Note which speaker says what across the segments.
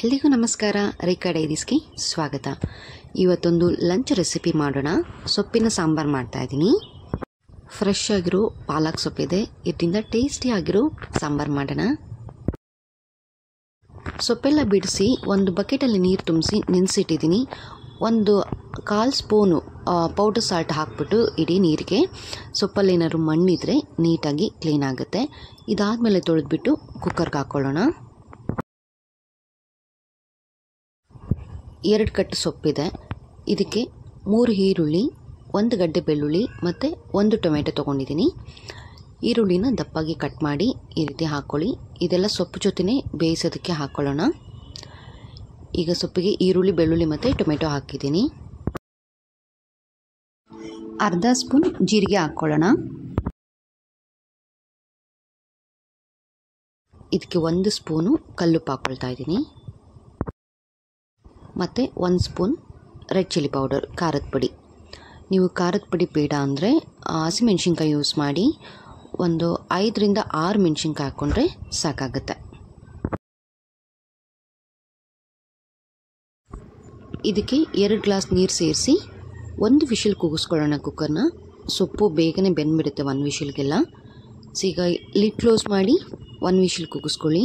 Speaker 1: ಎಲ್ರಿಗೂ ನಮಸ್ಕಾರ. ರೇಖಾ ಡೈರೀಸ್ಗೆ ಸ್ವಾಗತ. ಇವತ್ತೊಂದು ಲಂಚ್ ರೆಸಿಪಿ ಮಾಡೋಣ. ಸೊಪ್ಪಿನ ಸಾಂಬಾರು ಮಾಡ್ತಾಯಿದ್ದೀನಿ. ಫ್ರೆಶ್ ಆಗಿರೋ ಪಾಲಕ್ ಸೊಪ್ಪಿದೆ, ಇದರಿಂದ ಟೇಸ್ಟಿಯಾಗಿರೋ ಸಾಂಬಾರು ಮಾಡೋಣ. ಸೊಪ್ಪೆಲ್ಲ ಬಿಡಿಸಿ ಒಂದು ಬಕೆಟಲ್ಲಿ ನೀರು ತುಂಬಿಸಿ ನೆನೆಸಿಟ್ಟಿದ್ದೀನಿ. ಒಂದು 1/4 ಸ್ಪೂನು ಪೌಡರ್ ಸಾಲ್ಟ್ ಹಾಕ್ಬಿಟ್ಟು ಇಡೀ ನೀರಿಗೆ. ಸೊಪ್ಪಲ್ಲಿ ಏನಾದ್ರು ಮಣ್ಣಿದ್ರೆ ನೀಟಾಗಿ ಕ್ಲೀನ್ ಆಗುತ್ತೆ. ಇದಾದಮೇಲೆ ತೊಳೆದ್ಬಿಟ್ಟು ಕುಕ್ಕರ್ಗೆ ಹಾಕ್ಕೊಳ್ಳೋಣ. 2 ಕಟ್ಟು ಸೊಪ್ಪಿದೆ. ಇದಕ್ಕೆ 3 ಈರುಳ್ಳಿ, 1 ಗಡ್ಡೆ ಬೆಳ್ಳುಳ್ಳಿ ಮತ್ತು 1 ಟೊಮೆಟೊ ತೊಗೊಂಡಿದ್ದೀನಿ. ಈರುಳ್ಳಿನ ದಪ್ಪಾಗಿ ಕಟ್ ಮಾಡಿ ಈ ರೀತಿ ಹಾಕ್ಕೊಳ್ಳಿ. ಇದೆಲ್ಲ ಸೊಪ್ಪು ಜೊತೆನೇ ಬೇಯಿಸೋದಕ್ಕೆ ಹಾಕ್ಕೊಳ್ಳೋಣ. ಈಗ ಸೊಪ್ಪಿಗೆ ಈರುಳ್ಳಿ, ಬೆಳ್ಳುಳ್ಳಿ ಮತ್ತು ಟೊಮೆಟೊ ಹಾಕಿದ್ದೀನಿ. ಅರ್ಧ ಸ್ಪೂನ್ ಜೀರಿಗೆ ಹಾಕ್ಕೊಳ್ಳೋಣ. ಇದಕ್ಕೆ 1 ಸ್ಪೂನು ಕಲ್ಲುಪ್ಪು ಹಾಕ್ಕೊಳ್ತಾ ಇದ್ದೀನಿ. ಮತ್ತು 1 ಸ್ಪೂನ್ ರೆಡ್ ಚಿಲ್ಲಿ ಪೌಡರ್, ಖಾರದ ಪುಡಿ. ನೀವು ಖಾರದ ಪುಡಿ ಬೇಡ ಅಂದರೆ ಹಸಿಮೆಣ್ಸಿನ್ಕಾಯಿ ಯೂಸ್ ಮಾಡಿ. ಒಂದು 5ರಿಂದ 6 ಮೆಣಸಿನ್ಕಾಯಿ ಹಾಕ್ಕೊಂಡ್ರೆ ಸಾಕಾಗುತ್ತೆ. ಇದಕ್ಕೆ 2 ಗ್ಲಾಸ್ ನೀರು ಸೇರಿಸಿ 1 ವಿಷಿಲ್ ಕೂಗಿಸ್ಕೊಳ್ಳೋಣ ಕುಕ್ಕರ್ನ. ಸೊಪ್ಪು ಬೇಗನೆ ಬೆಂದ್ಬಿಡುತ್ತೆ 1 ವಿಷಿಲ್ಗೆಲ್ಲ. ಸೊ ಈಗ ಲಿಡ್ ಕ್ಲೋಸ್ ಮಾಡಿ 1 ವಿಷಿಲ್ ಕೂಗಿಸ್ಕೊಳ್ಳಿ.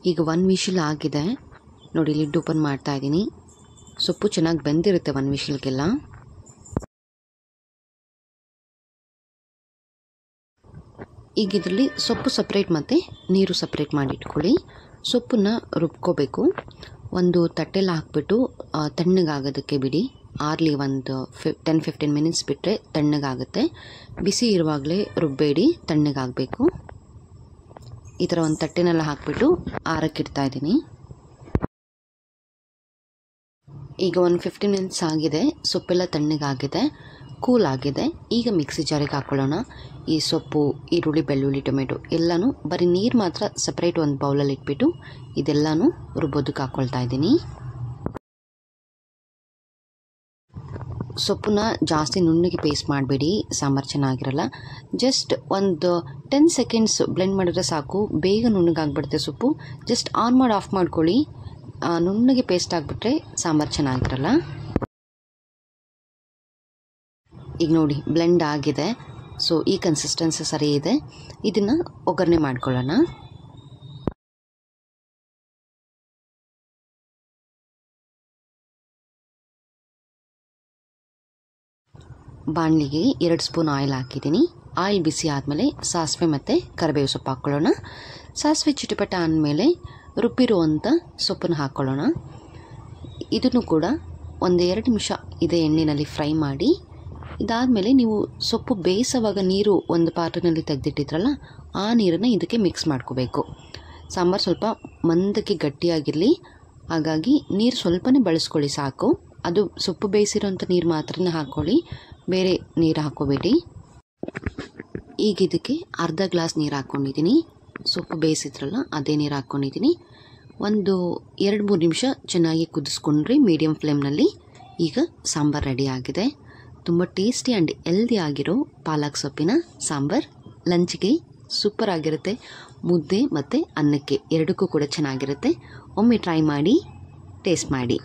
Speaker 1: ಈಗ 1 ವಿಷಿಲ್ ಆಗಿದೆ ನೋಡಿ. ಲಿಡ್ ಓಪನ್ ಮಾಡ್ತಾ ಇದ್ದೀನಿ. ಸೊಪ್ಪು ಚೆನ್ನಾಗಿ ಬೆಂದಿರುತ್ತೆ 1 ವಿಷಿಲ್ಗೆಲ್ಲ. ಈಗ ಇದರಲ್ಲಿ ಸೊಪ್ಪು ಸಪ್ರೇಟ್ ಮತ್ತು ನೀರು ಸಪ್ರೇಟ್ ಮಾಡಿಟ್ಕೊಳ್ಳಿ. ಸೊಪ್ಪನ್ನು ರುಬ್ಕೋಬೇಕು. ಒಂದು ತಟ್ಟೆಲ್ಲ ಹಾಕ್ಬಿಟ್ಟು ತಣ್ಣಗಾಗೋದಕ್ಕೆ ಬಿಡಿ. ಆರ್ಲಿ ಒಂದು 10-15 ಮಿನಿಟ್ಸ್ ಬಿಟ್ಟರೆ ತಣ್ಣಗಾಗುತ್ತೆ. ಬಿಸಿ ಇರುವಾಗಲೇ ರುಬ್ಬೇಡಿ, ತಣ್ಣಗಾಗಬೇಕು. ಈ ಥರ ಒಂದು ತಟ್ಟೆನೆಲ್ಲ ಹಾಕಿಬಿಟ್ಟು ಆರಕ್ಕಿಡ್ತಾ ಇದ್ದೀನಿ. ಈಗ ಒಂದು 15 ಮಿನಿಟ್ಸ್ ಆಗಿದೆ. ಸೊಪ್ಪೆಲ್ಲ ತಣ್ಣಗಾಗಿದೆ, ಕೂಲ್ ಆಗಿದೆ. ಈಗ ಮಿಕ್ಸಿ ಜಾರಿಗೆ ಹಾಕ್ಕೊಳ್ಳೋಣ. ಈ ಸೊಪ್ಪು, ಈರುಳ್ಳಿ, ಬೆಳ್ಳುಳ್ಳಿ, ಟೊಮೆಟೊ ಎಲ್ಲನೂ ಬರೀ ನೀರು ಮಾತ್ರ ಸಪ್ರೇಟ್ ಒಂದು ಬೌಲಲ್ಲಿ ಇಟ್ಬಿಟ್ಟು ಇದೆಲ್ಲನೂ ರುಬ್ಬೋದಕ್ಕೆ ಹಾಕ್ಕೊಳ್ತಾ ಇದ್ದೀನಿ. ಸೊಪ್ಪನ್ನ ಜಾಸ್ತಿ ನುಣ್ಣಗೆ ಪೇಸ್ಟ್ ಮಾಡಬೇಡಿ, ಸಾಂಬಾರು ಚೆನ್ನಾಗಿರಲ್ಲ. ಜಸ್ಟ್ ಒಂದು 10 ಸೆಕೆಂಡ್ಸ್ ಬ್ಲೆಂಡ್ ಮಾಡಿದ್ರೆ ಸಾಕು, ಬೇಗ ನುಣ್ಣಗಾಗ್ಬಿಡುತ್ತೆ ಸೊಪ್ಪು. ಜಸ್ಟ್ ಆನ್ ಮಾಡಿ ಆಫ್ ಮಾಡ್ಕೊಳ್ಳಿ. ನುಣ್ಣಗೆ ಪೇಸ್ಟ್ ಆಗಿಬಿಟ್ರೆ ಸಾಂಬಾರು ಚೆನ್ನಾಗಿರಲ್ಲ. ಈಗ ನೋಡಿ ಬ್ಲೆಂಡ್ ಆಗಿದೆ. ಸೊ ಈ ಕನ್ಸಿಸ್ಟೆನ್ಸಿ ಸರಿ ಇದೆ. ಇದನ್ನು ಒಗ್ಗರಣೆ ಮಾಡ್ಕೊಳ್ಳೋಣ. ಬಾಣಲಿಗೆ 2 ಸ್ಪೂನ್ ಆಯಿಲ್ ಹಾಕಿದ್ದೀನಿ. ಆಯಿಲ್ ಬಿಸಿ ಆದಮೇಲೆ ಸಾಸಿವೆ ಮತ್ತು ಕರಿಬೇವು ಸೊಪ್ಪು ಹಾಕ್ಕೊಳ್ಳೋಣ. ಸಾಸಿವೆ ಚಿಟಪಟ ಆದಮೇಲೆ ರುಬ್ಬಿರುವಂಥ ಸೊಪ್ಪನ್ನು ಹಾಕ್ಕೊಳ್ಳೋಣ. ಇದನ್ನು ಕೂಡ 1-2 ನಿಮಿಷ ಇದೇ ಎಣ್ಣೆಯಲ್ಲಿ ಫ್ರೈ ಮಾಡಿ. ಇದಾದಮೇಲೆ ನೀವು ಸೊಪ್ಪು ಬೇಯಿಸುವಾಗ ನೀರು ಒಂದು ಪಾತ್ರೆಯಲ್ಲಿ ತೆಗೆದಿಟ್ಟಿದ್ರಲ್ಲ, ಆ ನೀರನ್ನು ಇದಕ್ಕೆ ಮಿಕ್ಸ್ ಮಾಡ್ಕೋಬೇಕು. ಸಾಂಬಾರು ಸ್ವಲ್ಪ ಮಂದಕ್ಕೆ ಗಟ್ಟಿಯಾಗಿರಲಿ, ಹಾಗಾಗಿ ನೀರು ಸ್ವಲ್ಪನೇ ಬಳಸ್ಕೊಳ್ಳಿ ಸಾಕು. ಅದು ಸೊಪ್ಪು ಬೇಯಿಸಿರೋಂಥ ನೀರು ಮಾತ್ರನೇ ಹಾಕ್ಕೊಳ್ಳಿ, ಬೇರೆ ನೀರು ಹಾಕ್ಕೋಬೇಡಿ. ಈಗ ಇದಕ್ಕೆ ಅರ್ಧ ಗ್ಲಾಸ್ ನೀರು ಹಾಕ್ಕೊಂಡಿದ್ದೀನಿ. ಸೊಪ್ಪು ಬೇಯಿಸಿದ್ರಲ್ಲ ಅದೇ ನೀರು ಹಾಕ್ಕೊಂಡಿದ್ದೀನಿ. ಒಂದು 2-3 ನಿಮಿಷ ಚೆನ್ನಾಗಿ ಕುದಿಸ್ಕೊಂಡ್ರೆ ಮೀಡಿಯಮ್ ಫ್ಲೇಮ್ನಲ್ಲಿ. ಈಗ ಸಾಂಬಾರು ರೆಡಿ ಆಗಿದೆ. ತುಂಬ ಟೇಸ್ಟಿ ಆ್ಯಂಡ್ ಹೆಲ್ದಿ ಆಗಿರೋ ಪಾಲಕ್ ಸೊಪ್ಪಿನ ಸಾಂಬಾರು ಲಂಚ್ಗೆ ಸೂಪರ್ ಆಗಿರುತ್ತೆ. ಮುದ್ದೆ ಮತ್ತು ಅನ್ನಕ್ಕೆ ಎರಡಕ್ಕೂ ಕೂಡ ಚೆನ್ನಾಗಿರುತ್ತೆ. ಒಮ್ಮೆ ಟ್ರೈ ಮಾಡಿ, ಟೇಸ್ಟ್ ಮಾಡಿ.